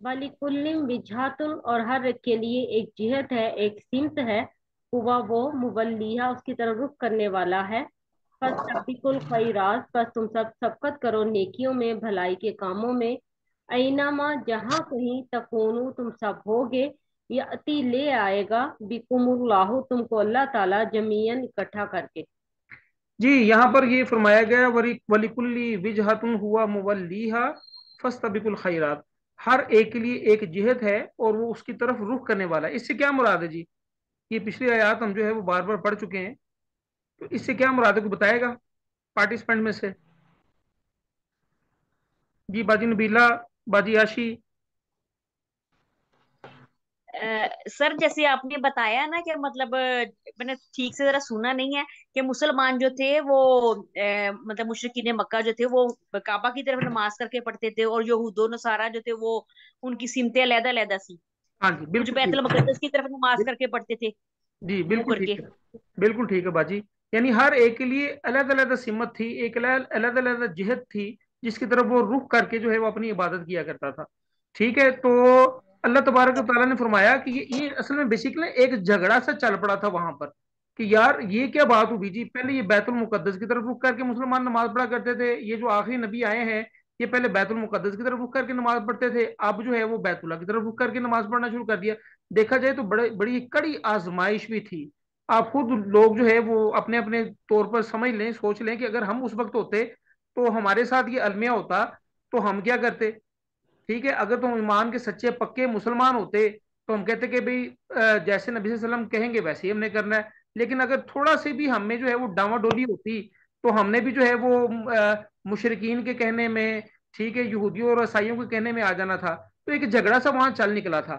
वलिकुल्लिम विजहातुन, और हर एक के लिए एक जिहत है, एक सिमत है। हुआ वो मुवल्लिहा, उसकी तरफ रुख करने वाला है। फस्तबिकुल खैरात, बस तुम सब सबकत करो नेकियों में, भलाई के कामों में। ऐनामा, जहाँ कहीं तकूनु तुम सब होगे, यअती ले आएगा बिकुमुल्लाहु, तुमको अल्लाह ताला जमीयन इकट्ठा करके। जी, यहाँ पर ये फरमाया गया वलिकुल्ली विजहतुन हुआ मुवल्लीहा फस्तबिकुल खैरात। हर एक के लिए एक जिहत है और वो उसकी तरफ रुख करने वाला है। इससे क्या मुराद है जी? ये पिछली आयत हम जो है वो बार बार पढ़ चुके हैं, तो इससे क्या मुराद है, को बताएगा पार्टिसिपेंट में से? जी, बाजी नबीला, बाजी आशी। सर, जैसे आपने बताया ना कि मतलब मैंने ठीक से जरा सुना नहीं है कि मुसलमान जो थे वो मतलब मुशरिकीन मक्का जो थे वो काबा की तरफ नमाज करके पढ़ते थे, और यहूदो नसारा जो थे वो उनकी सिमतें अलग अलग सी। हाँ जी, कुछ बिल्कुल बैतुल ठीक। मुकद्दस की तरफ नमाज करके पढ़ते थे, जी, मुंह बिल्कुल ठीक करके। है। बिल्कुल ठीक है बाजी। यानी हर एक के लिए अलग अलग सिमत थी, एक अलग अलग अलग जिहद थी, जिसकी तरफ वो रुख करके जो है वो अपनी इबादत किया करता था। ठीक है, तो अल्लाह तबारक व तआला ने फरमाया कि ये असल में बेसिकली एक झगड़ा सा चल पड़ा था वहां पर, कि यार ये क्या बात हुई जी। पहले ये बैतुल मुकद्दस की तरफ रुख करके मुसलमान नमाज पढ़ा करते थे, ये जो आखिरी नबी आए हैं ये पहले बैतुल मुकद्दस की तरफ रुख करके नमाज पढ़ते थे, अब जो है वो बैतुल्लाह की तरफ रुख करके नमाज पढ़ना शुरू कर दिया। देखा जाए तो बड़े बड़ी कड़ी आजमाइश भी थी। आप खुद लोग जो है वो अपने अपने तौर पर समझ लें, सोच लें कि अगर हम उस वक्त होते तो हमारे साथ ये अलमिया होता तो हम क्या करते। ठीक है, अगर तुम ईमान के सच्चे पक्के मुसलमान होते तो हम कहते कि भाई जैसे नबी सल्लल्लाहु अलैहि वसल्लम कहेंगे वैसे ही हमने करना है। लेकिन अगर थोड़ा से भी हमें जो है वो डावाडोली होती तो हमने भी जो है वो मुशरिकीन के कहने में, ठीक है, यहूदियों और ईसाइयों के कहने में आ जाना था। तो एक झगड़ा सा वहां चल निकला था।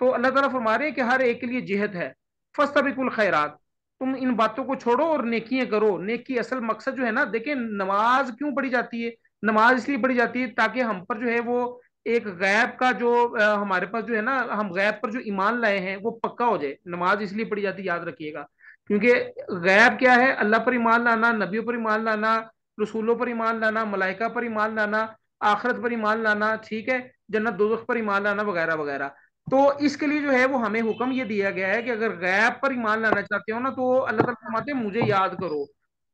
तो अल्लाह ताला फरमा रहे हैं कि हर एक के लिए जिहद है। फस्तबिकुल खैरात, तुम इन बातों को छोड़ो और नेकियां करो। नेकी असल मकसद जो है ना, देखिए नमाज क्यों पढ़ी जाती है? नमाज इसलिए पढ़ी जाती है ताकि हम पर जो है वो एक गैब का जो हमारे पास जो है ना, हम गैब पर जो ईमान लाए हैं वो पक्का हो जाए। नमाज इसलिए पढ़ी जाती है, याद रखिएगा। क्योंकि गैब क्या है? अल्लाह पर ईमान लाना, नबियों पर ईमान लाना, रसूलों पर ईमान लाना, मलाइका पर ईमान लाना, आखिरत पर ईमान लाना, ठीक है, जन्नत दोजख पर ईमान लाना, वगैरह वगैरह। तो इसके लिए जो है वो हमें हुक्म ये दिया गया है कि अगर गैब पर ईमान लाना चाहते हो ना तो अल्लाह ताला फरमाते हैं मुझे याद करो।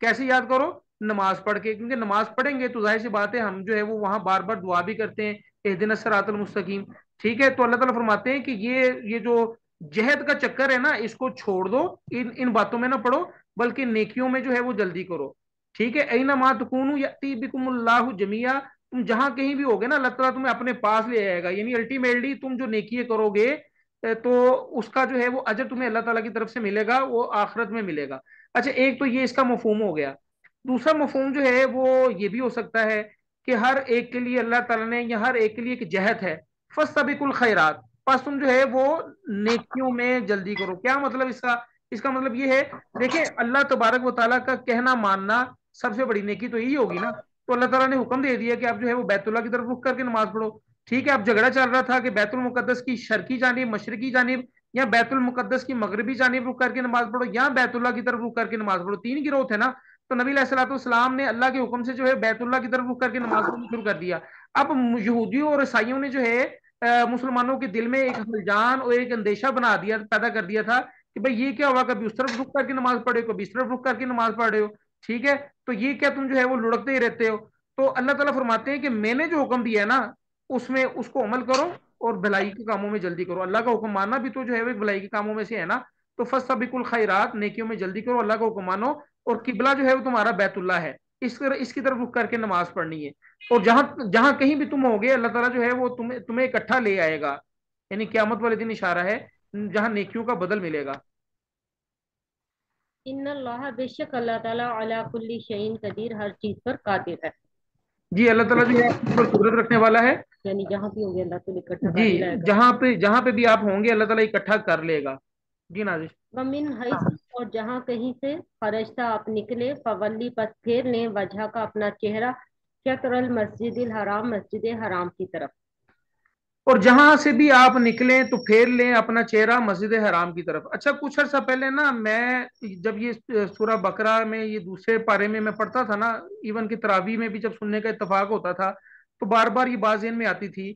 कैसे याद करो? नमाज पढ़ के। क्योंकि नमाज पढ़ेंगे तो जाहिर सी बात है हम जो है वो वहां बार बार दुआ भी करते हैं, इहदिना सिरातल मुस्तकीम। ठीक है, तो अल्लाह ताला फरमाते हैं कि ये जो जहद का चक्कर है ना, इसको छोड़ दो, इन इन बातों में ना पढ़ो, बल्कि नेकियों में जो है वो जल्दी करो। ठीक है, ऐना मा तकूनु यअती बिकुमुल्लाहु जमिया, तुम जहां कहीं भी होगे ना अल्लाह ताला तुम्हें अपने पास ले आएगा। यानी अल्टीमेटली तुम जो नेकी करोगे तो उसका जो है वो अजर तुम्हें अल्लाह ताला की तरफ से मिलेगा, वो आखिरत में मिलेगा। अच्छा, एक तो ये इसका मफहूम हो गया। दूसरा मफहूम जो है वो ये भी हो सकता है कि हर एक के लिए अल्लाह ताला ने, या हर एक के लिए एक जहद है। फस्तबिकुल खैरात, बस तुम जो है वो नेकियों में जल्दी करो। क्या मतलब इसका? इसका मतलब ये है, देखिए अल्लाह तबारक व ताला का कहना मानना सबसे बड़ी नेकी तो यही होगी ना। तो अल्लाह ताला ने हुक्म दे दिया कि आप जो है वो बैतुल्लाह की तरफ रुख करके नमाज पढ़ो। ठीक है, अब झगड़ा चल रहा था कि बैतुल मुकद्दस की शर्की जानिब, मशरकी जानिब, या बैतुल मुकद्दस की मगरबी जानिब रुख करके नमाज पढ़ो, या बैतुल्लाह की तरफ रुख करके नमाज पढ़ो। तीन गिरोह थे ना। तो नबी सलाम ने अल्लाह के हुक्म से जो है बैतुल्लाह की तरफ रुख करके नमाज पढ़नी शुरू कर दिया। अब यहूदियों और ईसाइयों ने जो है मुसलमानों के दिल में एक हलजान और एक अंदेशा बना दिया, पैदा कर दिया था कि भाई ये क्या हुआ, कभी उस तरफ रुख करके नमाज पढ़े हो, कभी इस तरफ रुख करके नमाज पढ़ रहे हो। ठीक है, तो ये क्या तुम जो है वो लुढ़कते ही रहते हो? तो अल्लाह ताला फरमाते हैं कि मैंने जो हुक्म दिया है ना उसमें उसको अमल करो और भलाई के कामों में जल्दी करो। अल्लाह का हुक्म मानना भी तो जो है वो एक भलाई के कामों में से है ना। तो फस्तबिकुल खैरात, नेकियों में जल्दी करो, अल्लाह का हुक्म मानो, और किबला जो है वो तुम्हारा बैतुल्लाह है, इसकी तरफ रुख करके नमाज पढ़नी है। और जहां जहां कहीं भी तुम होगे अल्लाह ताला जो है वो तुम्हें तुम्हें इकट्ठा ले आएगा। यानी क्यामत वाले दिन इशारा है जहां नेकियों का बदल मिलेगा। इन्नल्लाह, बेशक अल्लाह ताला अला कुल्ली शैइन कदीर, हर चीज पर कादिर है। जी, अल्लाह ताला जो है अपने ऊपर कुदरत रखने वाला है। यानी जहाँ भी होंगे अल्लाह तो इकट्ठा जी, कर ही लाएगा। जहां पे भी आप होंगे अल्लाह ताला इकट्ठा कर लेगा। जी नाजिश। वमिन हईस, और जहाँ कहीं से खरजता आप निकले, फवल्ली, पस फेर लें, वजह का अपना चेहरा, शत्रल मस्जिदिल हराम, मस्जिद हराम की तरफ। और जहां से भी आप निकलें तो फेर लें अपना चेहरा मस्जिद हराम की तरफ। अच्छा, कुछ अर्सा पहले ना मैं जब ये सूरह बकरा में ये दूसरे पारे में मैं पढ़ता था ना, इवन की तरावी में भी जब सुनने का इत्तेफाक होता था तो बार बार ये बात ज़हन में आती थी।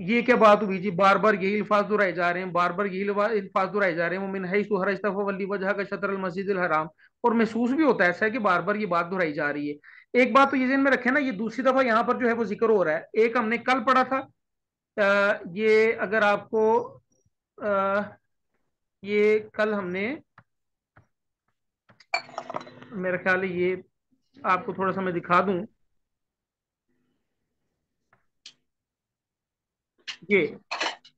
ये क्या बात हुई जी, बार बार यही अल्फाज दोहराए जा रहे हैं, बार बार यही अल्फाज दोहराए जा रहे हैं, वो मिन हैसु खरजता फवल्ली वजहक शतर अल मस्जिदिल हराम। और महसूस भी होता है ऐसा है कि बार बार ये बात दोहराई जा रही है। एक बात तो ये ज़हन में रखें ना, ये दूसरी दफा यहाँ पर जो है वो जिक्र हो रहा है। एक हमने कल पढ़ा था, ये अगर आपको ये कल हमने, मेरा ख्याल है ये आपको थोड़ा सा मैं दिखा दूं, ये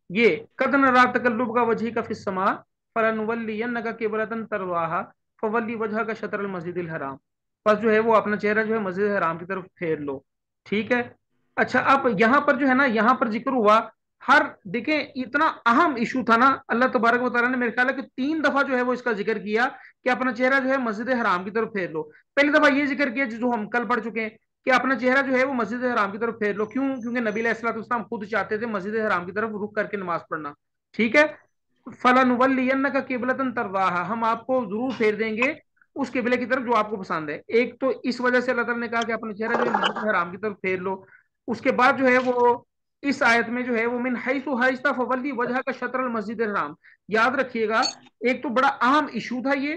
ये कद नरा तकल्लुब का वजही का फिस्समा फलनुवल्लियन्नका क़िबलतन तरवाहा फवल्ली वजह का शतर मस्जिदिल हराम। बस जो है वो अपना चेहरा जो है मस्जिद हराम की तरफ फेर लो। ठीक है। अच्छा, अब यहाँ पर जो है ना, यहाँ पर जिक्र हुआ हर, देखें इतना अहम इशू था ना, अल्लाह तबारक व तआला ने मेरे ख्याल है कि 3 दफा जो है वो इसका जिक्र किया कि अपना चेहरा जो है मस्जिद हराम की तरफ फेर लो। पहली दफा ये जिक्र किया जो हम कल पढ़ चुके हैं कि अपना चेहरा जो है वो मस्जिद हराम की तरफ फेर लो। क्यों? क्योंकि नबी अलैहिस्सलाम खुद चाहते थे मस्जिद हराम की तरफ रुक करके नमाज पढ़ना। ठीक है। फलनुवल्लियन्नका क़िबलतन तरवाहा, हम आपको जरूर फेर देंगे उस किबले की तरफ जो आपको पसंद है। एक तो इस वजह से अल्लाह ताला ने कहा कि अपना चेहरा जो है मस्जिद हराम की तरफ फेर लो। उसके बाद जो है वो इस आयत में जो है वो मिन हैसु हैसता फवल्ली वजह का शतर अल मस्जिद हराम। याद रखिएगा, एक तो बड़ा अहम इशू था ये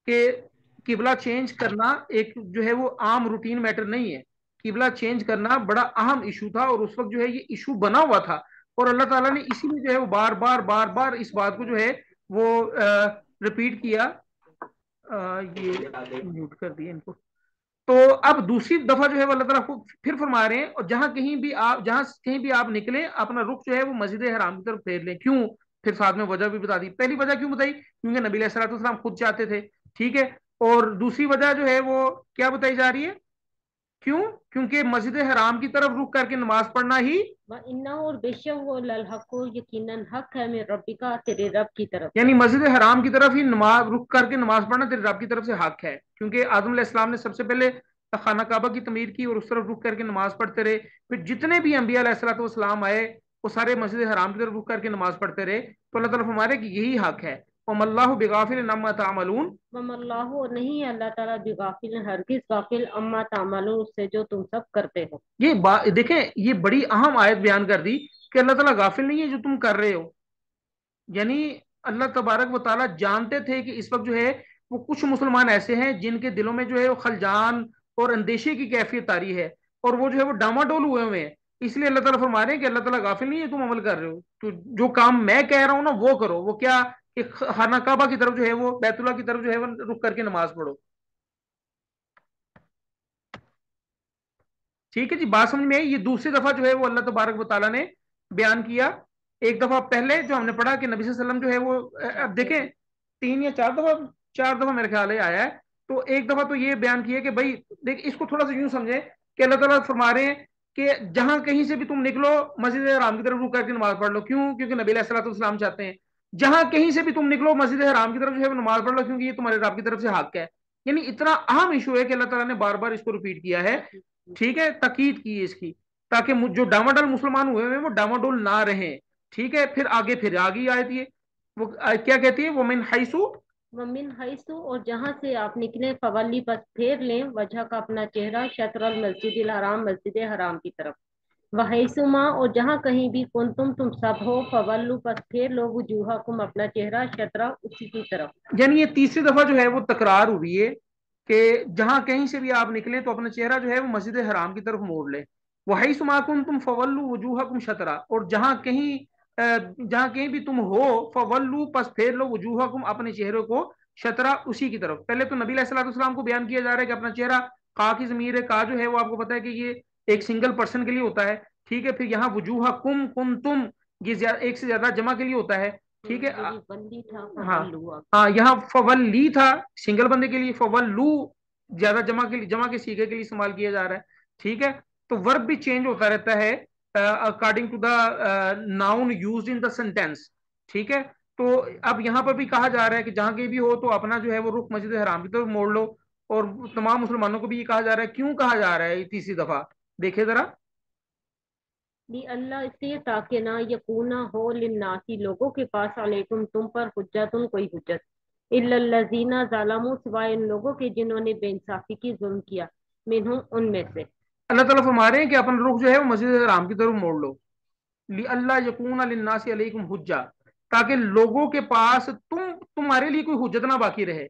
कि किबला चेंज करना एक जो है वो आम रूटीन मैटर नहीं है। किबला चेंज करना बड़ा अहम इशू था और उस वक्त जो है ये इशू बना हुआ था। और अल्लाह ताला ने इसीलिए जो है वो बार बार बार बार इस बात को जो है वो रिपीट किया। ये म्यूट कर दिया इनको। तो अब दूसरी दफा जो है वो अल्लाह ताला को फिर फरमा रहे हैं, और जहां कहीं भी आप निकले अपना रुख जो है वो मस्जिद हराम की तरफ फेर लें। क्यों? फिर साथ में वजह भी बता दी। पहली वजह क्यों बताई? क्योंकि नबी अलैहिस्सलातु वस्सलाम खुद चाहते थे। ठीक है। और दूसरी वजह जो है वो क्या बताई जा रही है? क्यों? क्योंकि मस्जिद हराम की तरफ रुख करके नमाज पढ़ना ही, इन्ना, और बेशक वो लल हक, यकीनन हक है मेरे रब्बिका, तेरे रब की तरफ से। यानी मस्जिद हराम की तरफ ही नमाज रुक करके नमाज पढ़ना तेरे रब की तरफ से हक है। क्योंकि आदम अलैहिस्सलाम ने सबसे पहले खाना काबा की तमीर की और उस तरफ रुक करके नमाज पढ़ते रहे। फिर जितने भी अंबिया अलैहिस्सलातु वस्सलाम आए वो सारे मस्जिद हराम की तरफ रुक करके नमाज पढ़ते रहे। तो अल्लाह ताला फरमा रहे कि यही हक है। वमल्लाहु बिगाफिलिन अम्मा तामलून। वमल्लाहु, और नहीं है अल्लाह ताला बिगाफिल, हरगिज गाफिल, अम्मा तामलून, उससे जो तुम सब करते हो। ये देखें, ये बड़ी अहम आयत बयान कर दी कि अल्लाह ताला गाफिल नहीं है जो तुम कर रहे हो। यानी अल्लाह तबारक व ताला जानते थे कि इस वक्त जो है वो कुछ मुसलमान ऐसे हैं जिनके दिलों में जो है वो खलजान और अंदेशे की कैफियत तारी है, और वो जो है वो डामाडोल हुए हुए हैं। इसलिए अल्लाह ताला फरमा रहे हैं कि अल्लाह ताला गाफिल नहीं है तुम अमल कर रहे हो, तो जो काम मैं कह रहा हूं ना वो करो। वो क्या? कि खाना काबा की तरफ जो है वो बैतुल्ला की तरफ जो है वो रुक करके नमाज पढ़ो। ठीक है जी, बात समझ में आई? ये दूसरी दफा जो है वो अल्लाह तबारक व ताला ने बयान किया। एक दफा पहले जो हमने पढ़ा कि नबी सल्लल्लाहु अलैहि वसल्लम जो है वो अब देखें 3 या 4 दफा, 4 दफा मेरे ख्याल है आया है। तो एक दफा तो ये बयान किया कि भाई देख, इसको थोड़ा सा यूं समझे कि अल्लाह ताला फरमा रहे हैं कि जहां कहीं से भी तुम निकलो मस्जिद हराम की तरफ रुक करके नमाज पढ़ लो। क्यों? क्योंकि नबी अलैहि सलाम चाहते हैं जहां कहीं से भी तुम निकलो मस्जिद हराम की तरफ जो है वो नमाज पढ़ लो, क्योंकि ये तुम्हारे रब की तरफ से हक है। यानी इतना अहम इशू है कि अल्लाह ताला ने बार बार इसको रिपीट किया है। ठीक है, ताकीद की है इसकी, ताकि जो डामाडोल मुसलमान हुए हैं वो डामाडोल ना रहे। ठीक है। फिर आगे आगे ये वो क्या कहती है? वो मिन हैसु, वमिन हैसु, और जहां से आप निकले, फवल्ली, बस फेर लें, वजह का अपना चेहरा, शत्रल मस्जिद हराम, मस्जिद हराम की तरफ। वहैसुमा, और जहां कहीं भी कुंतुम, तुम सब हो, फवल्लु, बस फेर लो, वजूहकुम, अपना चेहरा, शतरा, उसी की तरफ। यानी ये तीसरी दफा जो है वो तकरार हुई है कि जहां कहीं से भी आप निकले तो अपना चेहरा जो है वो मस्जिद हराम की तरफ मोड़ ले। वही सुमाकुम तुम फवल्लु वजूहकुम शतरा, और जहां कहीं भी तुम हो, फवल्लु, पस फेर लो, वजूहकुम, अपने चेहरे को, शतरा, उसी की तरफ। पहले तो नबी अलैहि सलाम को बयान किया जा रहा है कि अपना चेहरा, का की जमीर है, का जो है वो आपको पता है कि ये एक सिंगल पर्सन के लिए होता है। ठीक है। फिर यहाँ वजूहकुम, कुम तुम, ये एक से ज्यादा जमा के लिए होता है। ठीक है। यही बंदी था, हाँ फवल्लु। हाँ, यहाँ फवल्ली था सिंगल बंदे के लिए, फवल्लू ज्यादा जमा के लिए, जमा के सीगे के लिए इस्तेमाल किया जा रहा है। ठीक है। तो वर्ब भी चेंज होता रहता है according to the noun used in the sentence. ठीक है। तो अब यहाँ पर भी कहा जा रहा है कि जहां कहीं भी हो तो अपना जो है वो रुख मस्जिद हराम की तरफ मोड़ लो। और तमाम मुसलमानों को भी ये कहा जा रहा है। क्यों कहा जा रहा है ये तीसरी दफा? देखे जरा। ली अल्लाह, इसलिए ताकि ना यकूना हो, लिन्नासी, लोगों के पास, अलैकुम, तुम पर, हुज्जतुन, कोई हुज्जत, इल्लल्लज़ीना ज़लमू, सिवाय उन लोगों के जिन्होंने बेइंसाफी की, जुल्म किया, मिनहुम, उनमें से। अल्लाह ताला फरमा रहे हैं कि अपना रुख जो है वो मस्जिद हराम की तरफ मोड़ लो। लिअल्ला यकून लिन्नासि अलैकुम हुज्जा, ताकि लोगों के पास तुम्हारे लिए कोई हुज्जत ना बाकी रहे।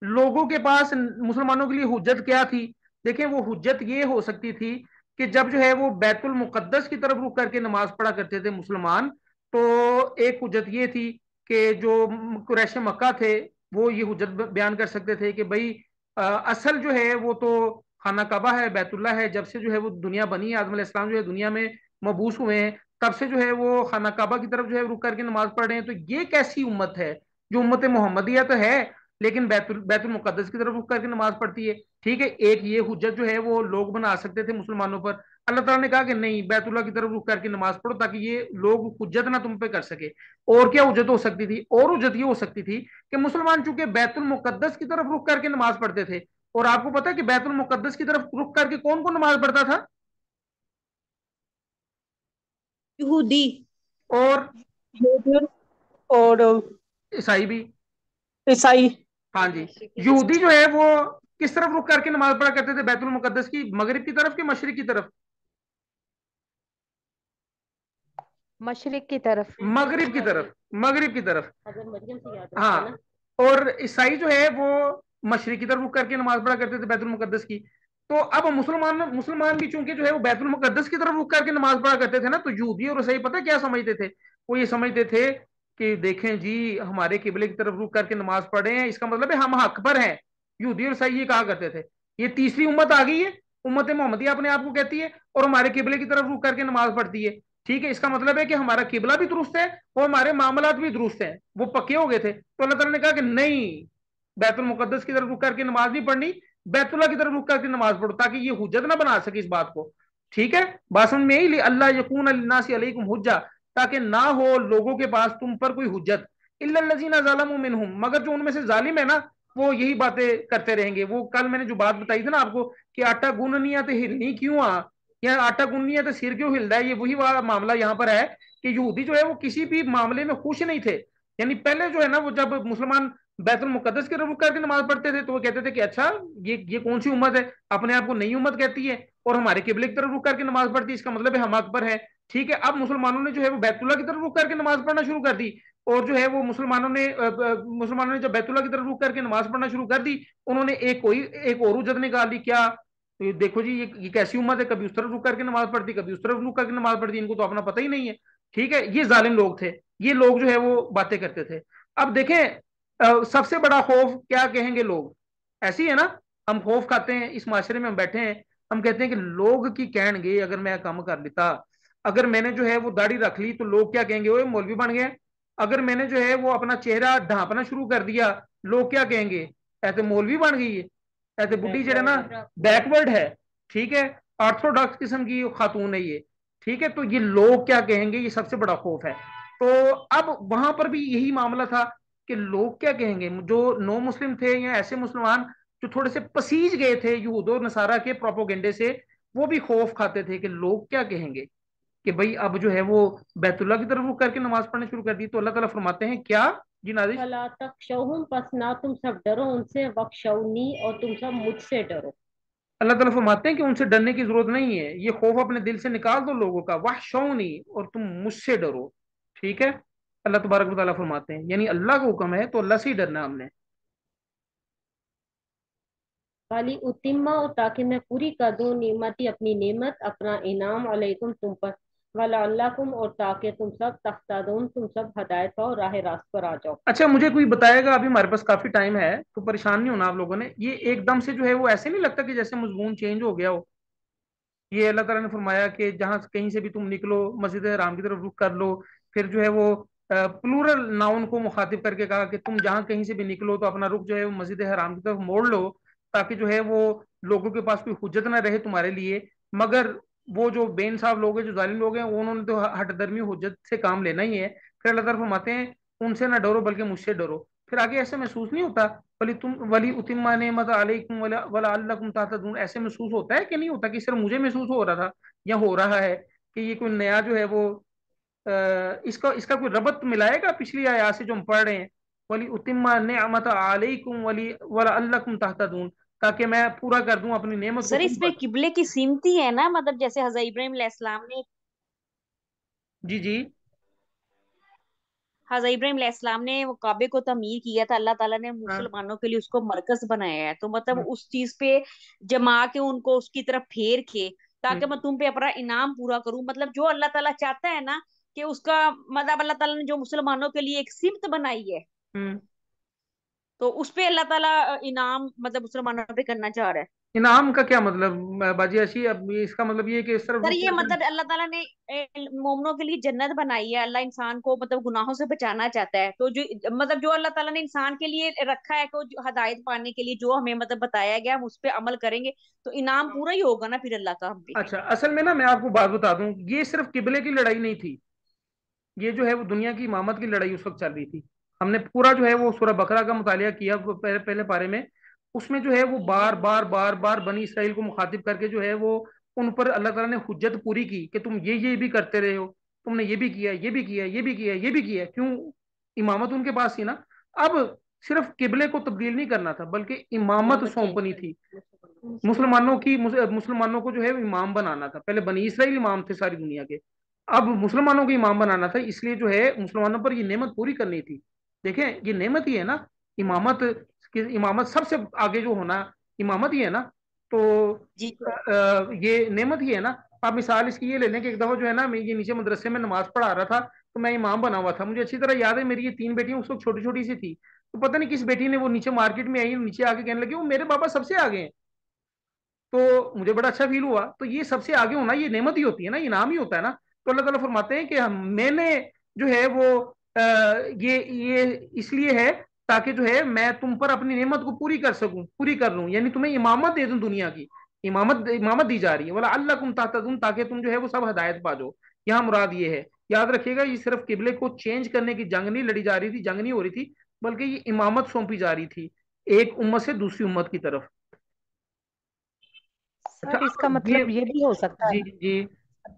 लोगों के पास मुसलमानों के लिए हुज्जत क्या थी? देखें, वो हुज्जत ये हो सकती थी कि जब जो है वो बैतुल मुकद्दस की तरफ रुक करके नमाज पढ़ा करते थे मुसलमान, तो एक हुज्जत ये थी कि जो कुरैश मक्का थे वो ये हुज्जत बयान कर सकते थे कि भाई असल जो है वो तो खाना काबा है, बैतुल्ला है। जब से जो है वो दुनिया बनी है, आदम अलैहिस्सलाम जो है दुनिया में मबूस हुए हैं, तब से जो है वो खाना काबा की तरफ जो है रुक करके नमाज पढ़ रहे हैं। तो ये कैसी उम्मत है जो उम्मत मोहम्मदिया तो है लेकिन बैतुल बैतुल मुकद्दस की तरफ रुक करके नमाज पढ़ती है? ठीक है, एक ये हुज्जत जो है वो लोग बना सकते थे मुसलमानों पर। अल्लाह ताला ने कहा कि नहीं, बैतुल्ला की तरफ रुक करके नमाज पढ़ो ताकि ये लोग हुज्जत ना तुम पे कर सके। और क्या हुज्जत हो सकती थी? और हुज्जत ये हो सकती थी कि मुसलमान चूंकि बैतुल मुकद्दस की तरफ रुक करके नमाज पढ़ते थे, और आपको पता है कि बैतुल मुकद्दस की तरफ रुक करके कौन कौन नमाज पढ़ता था? यहूदी, और यहूदी और ईसाई भी। ईसाई। हाँ जी। यहूदी जो है वो किस तरफ रुक करके नमाज पढ़ा करते थे बैतुल मुकद्दस की? मगरिब की तरफ कि मशरिक की तरफ? मशरिक की तरफ। मगरिब की तरफ, मगरिब की तरफ। अगर मरियम से याद रखते हाँ, ना। और ईसाई जो है वो मशरिक की तरफ रुक करके नमाज पढ़ा करते थे बैतुल मुकद्दस की। तो अब मुसलमान मुसलमान भी चूंकि जो है वो बैतुल मुकद्दस की तरफ रुक करके नमाज पढ़ा करते थे ना, तो यहूदी और ईसाई पता है क्या समझते थे? वो ये समझते थे कि देखें जी, हमारे किबले की तरफ रुक करके नमाज पढ़े हैं, इसका मतलब है हम हक पर हैं। यहूदी और ईसाई ये कहा करते थे। ये तीसरी उम्मत आ गई है, उम्मत मोहम्मदिया अपने आप को कहती है, और हमारे किबले की तरफ रुक करके नमाज पढ़ती है। ठीक है, इसका मतलब है कि हमारा किबला भी दुरुस्त है और हमारे मामलात भी दुरुस्त हैं, वो पक्के हो गए थे। तो अल्लाह ताला ने कहा कि नहीं, बैतुल मुकद्दस की तरफ रुक करके नमाज नहीं पढ़नी, बैतुल्ला की तरफ रुक करके नमाज पढ़ो, ताकि ये हुज्जत ना बना सके इस बात को। ठीक है, बात समझ में आई? अल्लाह यकून लिन्नासि अलैकुम हुज्जा, ताकि ना हो लोगों के पास तुम पर कोई हुज्जत, इल्ला लजीना ज़लमू मिनहुम, मगर जो उनमें से जालिम है ना, वो यही बातें करते रहेंगे। वो कल मैंने जो बात बताई थी ना आपको कि आटा गूंदनी है तो हिलनी क्यों आ, या आटा गूंदनी है तो सिर क्यों हिलता है, ये वही वाला मामला यहाँ पर है कि यहूदी जो है वो किसी भी मामले में खुश नहीं थे। यानी पहले जो है ना, वो जब मुसलमान बैतुल मुकद्दस की तरफ रुक करके नमाज पढ़ते थे तो वो कहते थे कि अच्छा, ये कौन सी उम्मत है, अपने आप को नई उम्मत कहती है और हमारे किबले की तरफ रुक करके नमाज पढ़ती है, इसका मतलब है हम हक पर है। ठीक है, अब मुसलमानों ने जो है वो बैतुल्ला की तरफ रुक करके नमाज पढ़ना शुरू कर दी, और जो है वो मुसलमानों ने जब बैतुल्ला की तरफ रुक करके नमाज पढ़ना शुरू कर दी, उन्होंने एक और उजत निकाल ली। क्या? तो ये देखो जी, ये कैसी उम्मत है, कभी उस तरफ रुक करके नमाज पढ़ती, कभी उस तरफ रुक करके नमाज पढ़ती, इनको तो अपना पता ही नहीं है। ठीक है, ये जालिम लोग थे, ये लोग जो है वो बातें करते थे। अब देखें, सबसे बड़ा खौफ क्या कहेंगे लोग? ऐसी है ना, हम खौफ खाते हैं, इस माशरे में हम बैठे हैं, हम कहते हैं कि लोग की कहेंगे अगर मैं काम कर लेता, अगर मैंने जो है वो दाढ़ी रख ली तो लोग क्या कहेंगे, वो मौलवी बन गए। अगर मैंने जो है वो अपना चेहरा ढांपना शुरू कर दिया, लोग क्या कहेंगे, ऐसे मौलवी बन गई है, ऐसे बुढ़ी जो है ना, बैकवर्ड है। ठीक है, ऑर्थोडॉक्स किस्म की खातून है ये। ठीक है, तो ये लोग क्या कहेंगे, ये सबसे बड़ा खौफ है। तो अब वहां पर भी यही मामला था कि लोग क्या कहेंगे, जो नो मुस्लिम थे या ऐसे मुसलमान जो थोड़े से पसीज गए थे यहूद और नसारा के प्रोपोगेंडे से, वो भी खौफ खाते थे कि लोग क्या कहेंगे कि भाई अब जो है वो बैतुल्ला की तरफ रुख करके नमाज पढ़नी शुरू कर दी। तो अल्लाह ताला फरमाते हैं क्या जी नाजिश? फला तख्शौहुम, पस ना तुम सब डरो उनसे, वख्शौनी, और तुम सब मुझसे डरो। अल्लाह ताला फरमाते हैं कि उनसे डरने की जरूरत नहीं है, ये खौफ अपने दिल से निकाल दो लोगों का, वहशौनी, और तुम मुझसे डरो। ठीक है, अल्लाह तबारक व तआला फरमाते हैं, यानी अल्लाह का हुक्म है तो अल्लाह से ही डरना हमने। वाली उतिम्मा, और ताकि मैं पूरी कर दूं निमती, अपनी नेमत, अपना इनाम, अलैकुम तुम पर, वाला अल्लाकुम, और ताकि तुम सब तख्तादून, तुम सब हदायत पाओ, राह रास्त पर आ जाओ। अच्छा, मुझे कोई बताएगा, अभी हमारे पास काफी टाइम है तो परेशान नहीं होना आप लोगों ने, ये एकदम से जो है वो ऐसे नहीं लगता कि जैसे मजमून चेंज हो गया हो? ये अल्लाह ताला ने फरमाया कि जहां कहीं से भी तुम निकलो, मस्जिद हराम की तरफ रुख कर लो। फिर जो है वो प्लूरल नाउन को मुखातिब करके कहा कि तुम जहां कहीं से भी निकलो तो अपना रुख जो है वो मस्जिद हराम की तरफ मोड़ लो, ताकि जो है वो लोगों के पास कोई हुज्जत ना रहे तुम्हारे लिए। मगर वो जो बेइंसाफ लोग हैं, जो जालिम लोग हैं, उन्होंने तो हट धर्मी हुज्जत से काम लेना ही है। फिर अल्लाह ताला फरमाते हैं उनसे ना डरो बल्कि मुझसे डरो। फिर आगे ऐसे महसूस नहीं होता, वली उतिम्मा नेमत अलैकुम वला वला अल्लकुम तातदून, ऐसे महसूस होता है कि नहीं होता कि सिर्फ मुझे महसूस हो रहा था या हो रहा है कि ये कोई नया जो है वो इसका इसका कोई रबत मिलाएगा पिछली आयत से जो हम पढ़ रहे हैं? वली उतिम्मा नेमत अलैकुम वली वला अल्लकुम तातदून, ताकि मैं पूरा कर दूं अपनी नेमत को सर तुम इसमें पर। किबले की सिमती है ना, मतलब जैसे हजरत इब्राहिम अलैहिस्सलाम ने جی جی حضرت ابراہیم علیہ السلام نے وہ کعبے کو تعمیر کیا تھا، اللہ تعالیٰ نے ہاں مسلمانوں کے لیے اس کو مرکز بنایا ہے، تو مطلب اس چیز پہ جما کے ان کو اس کی طرف پھیر کے تاکہ میں تم پہ اپنا انعام پورا کروں، مطلب جو اللہ تعالیٰ چاہتا ہے نا کہ اس کا مطلب اللہ تعالیٰ نے جو مسلمانوں کے لیے ایک سمت بنائی ہے، ہوں تو اس پہ اللہ تعالیٰ انعام مطلب مسلمانوں پہ کرنا چاہ رہا ہے۔ انعام کا کیا مطلب باجی ایسی؟ اب اس کا مطلب یہ ہے کہ اس طرف سر رخ یہ کر کے مطلب اللہ تعالیٰ نے مومنوں کے لیے جنت بنائی ہے، اللہ انسان کو مطلب گناہوں سے بچانا چاہتا ہے، تو جو مطلب جو اللہ تعالیٰ نے انسان کے لیے رکھا ہے کہ ہدایت پانے کے لیے جو ہمیں مطلب بتایا گیا ہم اس پہ عمل کریں گے تو انعام پورا ہی ہوگا نا پھر اللہ کا ہم پہ۔ اچھا، اصل میں نا میں آپ کو بات بتا دوں، یہ صرف قبلے کی لڑائی نہیں تھی، یہ جو ہے وہ دنیا کی امامت کی لڑائی اس وقت چل رہی تھی۔ ہم نے پورا جو ہے وہ سورہ بقرہ کا مطالعہ کیا پہلے پارے میں، اس میں جو ہے وہ بار بار بار بار بنی اسرائیل کو مخاطب کر کے جو ہے وہ ان پر اللہ تعالیٰ نے حجت پوری کی کہ تم یہ بھی کرتے رہے ہو، تم نے یہ بھی کیا، یہ بھی کیا، یہ بھی کیا، یہ بھی کیا، کیوں؟ امامت ان کے پاس تھی نا۔ اب صرف قبلے کو تبدیل نہیں کرنا تھا بلکہ امامت سونپنی تھی مسلمانوں کو جو ہے امام بنانا تھا۔ پہلے بنی اسرائیل امام تھے ساری دنیا کے، اب مسلمانوں کو امام بنانا تھا، اس لیے جو ہے مسلمانوں پر یہ نعمت پوری کرنی تھی۔ دیکھیں یہ نعمت ہی ہے نا امامت، امامت سب سے آگے جو ہونا امامت ہی ہے نا، تو جی یہ نعمت ہی ہے نا۔ آپ مثال اس کی یہ لے لیں کہ ایک دفعہ جو ہے نا میں یہ نیچے مدرسے میں نماز پڑھا رہا تھا، تو میں امام بنا ہوا تھا، مجھے اچھی طرح یاد ہے میری یہ 3 بیٹیاں اس وقت چھوٹی چھوٹی سی تھی، تو پتہ نہیں کس بیٹی نے وہ نیچے مارکیٹ میں آئی، نیچے آ کے کہنے لگی وہ میرے پاپا سب سے آگے ہیں، تو مجھے بڑا اچھا فیل ہوا۔ تو یہ سب سے آگے ہونا یہ نعمت ہی ہوتی ہے نا، انعام ہی ہوتا ہے نا۔ تو اللہ تعالیٰ فرماتے ہیں کہ میں نے جو ہے وہ یہ اس لیے ہے تاکہ جو ہے میں تم پر اپنی نعمت کو پوری کر سکوں، پوری کر لوں، یعنی تمہیں امامت دے دوں، دنیا کی امامت دی جا رہی ہے، وَلَعَلَّكُمْ تَهْتَدُونَ، تاکہ تم جو ہے وہ سب ہدایت پا جاؤ۔ یہاں مراد یہ ہے، یاد رکھیے گا، یہ صرف قبلے کو چینج کرنے کی جنگ نہیں لڑی جا رہی تھی، جنگ نہیں ہو رہی تھی، بلکہ یہ امامت سونپی جا رہی تھی ایک امت سے دوسری امت کی طرف۔ اچھا سر اس کا اب یہ، مطلب یہ بھی ہو سکتا جی جی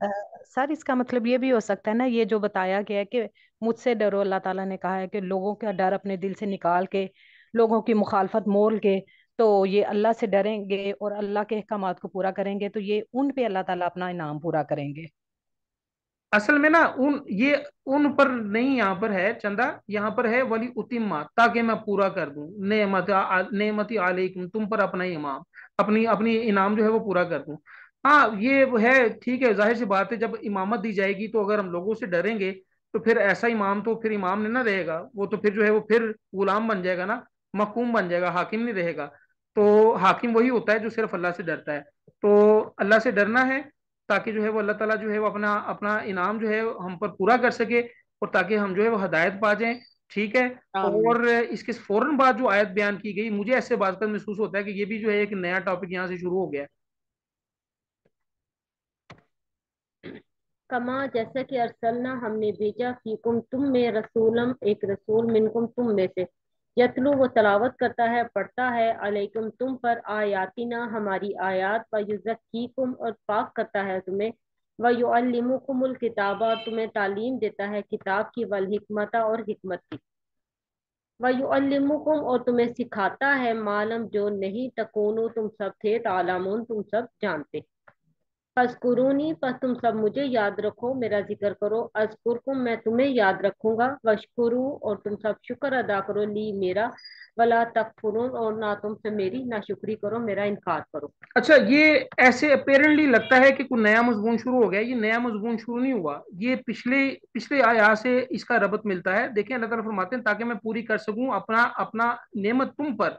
ہے سر اس کا مطلب یہ بھی ہو سکتا ہے نا، یہ جو بتایا گیا ہے کہ مجھ سے ڈرو، اللہ تعالیٰ نے کہا ہے کہ لوگوں کا ڈر اپنے دل سے نکال کے، لوگوں کی مخالفت مول کے، تو یہ اللہ سے ڈریں گے اور اللہ کے احکامات کو پورا کریں گے تو یہ ان پہ اللہ تعالیٰ اپنا انعام پورا کریں گے۔ اصل میں نا یہ ان پر نہیں، یہاں پر ہے چندہ، یہاں پر ہے ولی اتما، تاکہ میں پورا کر دوں نعمتی علیکم، تم پر اپنا امام، اپنی اپنی انعام جو ہے وہ پورا کر دوں۔ ہاں یہ وہ ہے، ٹھیک ہے، ظاہر سی بات ہے، جب امامت دی جائے گی تو اگر ہم لوگوں سے ڈریں گے تو پھر ایسا امام تو پھر امام نہیں نہ رہے گا، وہ تو پھر جو ہے وہ پھر غلام بن جائے گا نا، محکوم بن جائے گا، حاکم نہیں رہے گا۔ تو حاکم وہی ہوتا ہے جو صرف اللہ سے ڈرتا ہے، تو اللہ سے ڈرنا ہے تاکہ جو ہے وہ اللہ تعالیٰ جو ہے وہ اپنا اپنا انعام جو ہے ہم پر پورا کر سکے، اور تاکہ ہم جو ہے وہ ہدایت پا جائیں، ٹھیک ہے۔ آمین۔ اور اس کے فوراً بعد جو آیت بیان کی گئی، مجھے ایسے بات کا محسوس ہوتا ہے کہ یہ بھی جو ہے ایک نیا ٹاپک یہاں سے شروع ہو گیا ہے۔ کما جیسا کہ ارسلنا ہم نے بھیجا فیکم تم میں رسولم ایک رسول منکم تم میں سے، یتلو وہ تلاوت کرتا ہے، پڑھتا ہے، علیکم تم پر، آیاتنا ہماری آیات، و یزکیکم اور پاک کرتا ہے تمہیں، و یعلمکم الکتابہ تمہیں تعلیم دیتا ہے کتاب کی، والحکمت اور حکمت کی، و یعلمکم اور تمہیں سکھاتا ہے، معلوم جو نہیں تکونو تم سب تھے، تعلمون تم سب جانتے۔ فَاذْكُرُونِی پس تم سب مجھے یاد رکھو، میرا ذکر کرو، اذکرکم میں تمہیں یاد رکھوں گا، واشکرو اور تم سب شکر ادا کرو، لی میرا، ولا تکفرون اور نہ تم سے میری ناشکری کرو، میرا انکار کرو۔ اچھا، یہ ایسے اپیرنٹلی لگتا ہے کہ کوئی نیا مضمون شروع ہو گیا، یہ نیا مضمون شروع نہیں ہوا، یہ پچھلے آیات سے اس کا ربط ملتا ہے۔ دیکھیں اللہ تعالیٰ فرماتے ہیں تاکہ میں پوری کر سکوں اپنا نعمت تم پر،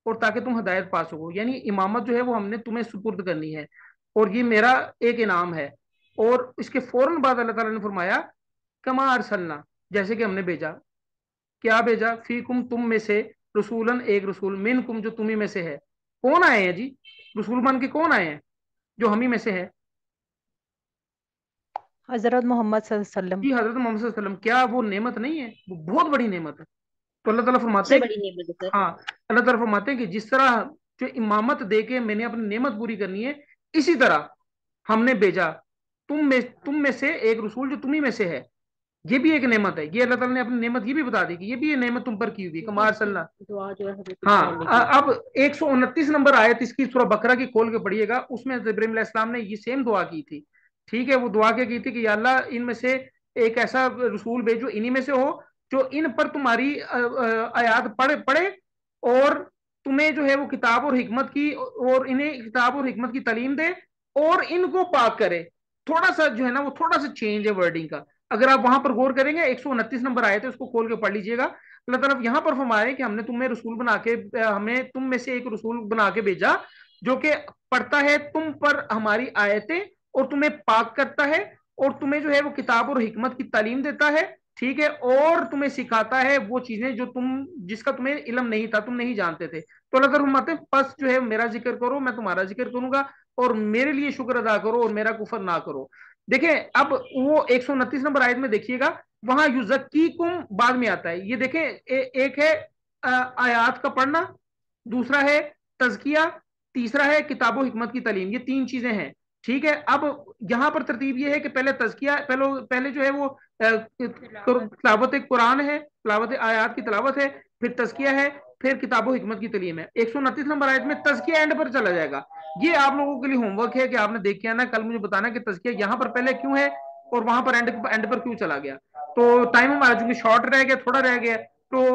اور تاکہ تم ہدایت پا سکو، یعنی امامت جو ہے وہ ہم نے تمہیں سپرد کرنی ہے، اور یہ میرا ایک انعام ہے۔ اور اس کے فوراً بعد اللہ تعالیٰ نے فرمایا کما ارسلنا، جیسے کہ ہم نے بھیجا، کیا بھیجا؟ فیکم تم میں سے، رسولن ایک رسول، منکم جو تمہیں میں سے ہے۔ کون آئے ہیں جی؟ رسول بن کے کون آئے ہیں جو ہم ہی میں سے ہے؟ حضرت محمد صلی اللہ علیہ وسلم۔ جی حضرت محمد صلی اللہ علیہ وسلم۔ کیا وہ نعمت نہیں ہے؟ وہ بہت بڑی نعمت ہے۔ تو اللہ تعالیٰ سب فرماتے سے ہیں بڑی نعمت ہے سر۔ ہاں، اللہ تعالیٰ فرماتے ہیں کہ جس طرح جو امامت دے کے میں نے اپنی نعمت پوری کرنی ہے، اسی طرح ہم نے بھیجا تم میں سے ایک رسول جو تمہیں میں سے ہے۔ یہ بھی ایک نعمت ہے، یہ اللہ تعالیٰ نے اپنی نعمت یہ بھی بتا دی کہ یہ بھی یہ نعمت تم پر کی ہوئی کما ارسلنا۔ دعا جو ہے حضرت ہاں ابراہیم نے کی۔ اب 129 نمبر آیت اس کی سورہ بقرہ کی کھول کے پڑھیے گا، اس میں حضرت ابراہیم علیہ السلام نے یہ سیم دعا کی تھی، ٹھیک ہے۔ وہ دعا کیا کی تھی کہ یا اللہ ان میں سے ایک ایسا رسول भेजो इन्हीं में से हो जो इन पर तुम्हारी आयात पढ़े और तुम्हें जो है वो किताब और हिकमत की, और इन्हें किताब और हिकमत की तालीम दे और इनको पाक करे। थोड़ा सा जो है ना वो थोड़ा सा चेंज है वर्डिंग का। अगर आप वहां पर गौर करेंगे 129 नंबर आए थे, उसको खोल के पढ़ लीजिएगा। अल्लाह ताला यहाँ पर फरमाए कि हमने तुम्हें रसूल बना के, हमें तुम में से एक रसूल बना के भेजा जो कि पढ़ता है तुम पर हमारी आयतें और तुम्हें पाक करता है और तुम्हें जो है वो किताब और हिकमत की तालीम देता है, ठीक है, और तुम्हें सिखाता है वो चीजें जो जिसका तुम्हें इल्म नहीं था, तुम नहीं जानते थे। तो अल्लाह फरमाते हैं बस जो है मेरा जिक्र करो, मैं तुम्हारा जिक्र करूंगा, और मेरे लिए शुक्र अदा करो और मेरा कुफर ना करो। देखें अब वो 129 नंबर आयत में देखिएगा, वहां युज़क्कीकुम बाद में आता है। ये देखें एक है आयात का पढ़ना, दूसरा है तज़किया, तीसरा है किताबो हिकमत की तालीम। ये तीन चीजें हैं, ठीक है। अब यहाँ पर तरतीब ये है कि पहले तज़किया, पहले जो है वो तिलावत कुरान है, तिलावत आयात की तिलावत है, फिर तज़किया है, फिर किताबो हिकमत की तालीम है। 129 नंबर आयत में तज़किया एंड पर चला जाएगा। ये आप लोगों के लिए होमवर्क है कि आपने देख के आना, कल मुझे बताना कि तज़किया यहाँ पर पहले क्यों है और वहां पर एंड पर क्यों चला गया। तो टाइम हमारा चूंकि शॉर्ट रह गया, थोड़ा रह गया, तो